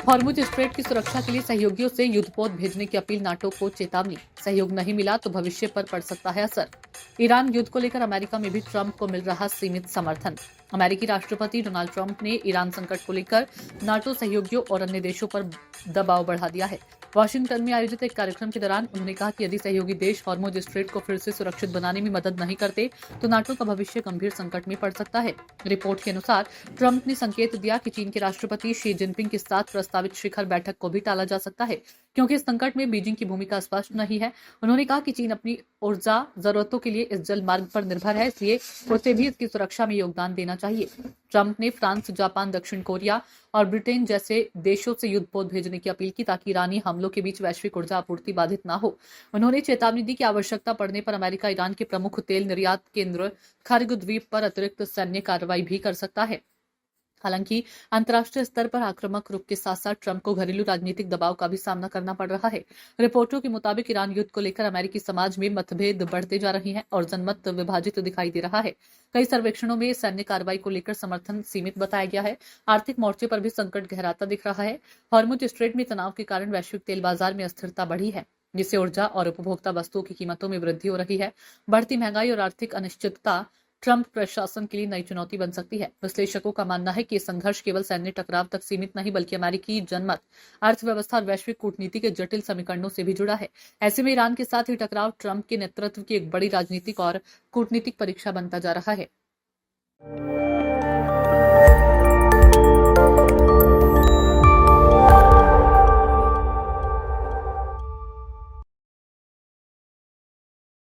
Hormuz strait की सुरक्षा के लिए सहयोगियों से युद्धपोत भेजने की अपील, नाटो को चेतावनी। सहयोग नहीं मिला तो भविष्य पर पड़ सकता है असर। ईरान युद्ध को लेकर अमेरिका में भी ट्रंप को मिल रहा सीमित समर्थन। अमेरिकी राष्ट्रपति डोनाल्ड ट्रंप ने ईरान संकट को लेकर नाटो सहयोगियों और अन्य देशों पर दबाव बढ़ा दिया है। वाशिंगटन में आयोजित एक कार्यक्रम के दौरान उन्होंने कहा कि यदि सहयोगी देश हॉर्मुज स्ट्रेट को फिर से सुरक्षित बनाने में मदद नहीं करते तो नाटो का भविष्य गंभीर संकट में पड़ सकता है। रिपोर्ट के अनुसार ट्रंप ने संकेत दिया कि चीन के राष्ट्रपति शी जिनपिंग के साथ प्रस्तावित शिखर बैठक को भी टाला जा सकता है, क्योंकि इस संकट में बीजिंग की भूमिका स्पष्ट नहीं है। उन्होंने कहा कि चीन अपनी ऊर्जा जरूरतों के लिए इस जल मार्ग पर निर्भर है, इसलिए उसे भी इसकी सुरक्षा में योगदान देना चाहिए। ट्रंप ने फ्रांस, जापान, दक्षिण कोरिया और ब्रिटेन जैसे देशों से युद्धपोत भेजने की अपील की ताकि ईरानी हमलों के बीच वैश्विक ऊर्जा आपूर्ति बाधित न हो। उन्होंने चेतावनी दी कि आवश्यकता पड़ने पर अमेरिका ईरान के प्रमुख तेल निर्यात केंद्र खर्ग द्वीप पर अतिरिक्त सैन्य कार्रवाई भी कर सकता है। हालांकि अंतर्राष्ट्रीय स्तर पर आक्रामक रुख के साथ साथ ट्रंप को घरेलू राजनीतिक दबाव का भी सामना करना पड़ रहा है। रिपोर्टों के मुताबिक ईरान युद्ध को लेकर अमेरिकी समाज में मतभेद बढ़ते जा रहे हैं और जनमत विभाजित दिखाई दे रहा है। कई सर्वेक्षणों में सैन्य कार्रवाई को लेकर समर्थन सीमित बताया गया है। आर्थिक मोर्चे पर भी संकट गहराता दिख रहा है। हॉर्मुज स्ट्रेट में तनाव के कारण वैश्विक तेल बाजार में अस्थिरता बढ़ी है, जिससे ऊर्जा और उपभोक्ता वस्तुओं की कीमतों में वृद्धि हो रही है। बढ़ती महंगाई और आर्थिक अनिश्चितता ट्रंप प्रशासन के लिए नई चुनौती बन सकती है। विश्लेषकों का मानना है कि ये संघर्ष केवल सैन्य टकराव तक सीमित नहीं बल्कि अमेरिकी जनमत, अर्थव्यवस्था और वैश्विक कूटनीति के जटिल समीकरणों से भी जुड़ा है। ऐसे में ईरान के साथ ही टकराव ट्रंप के नेतृत्व की एक बड़ी राजनीतिक और कूटनीतिक परीक्षा बनता जा रहा है।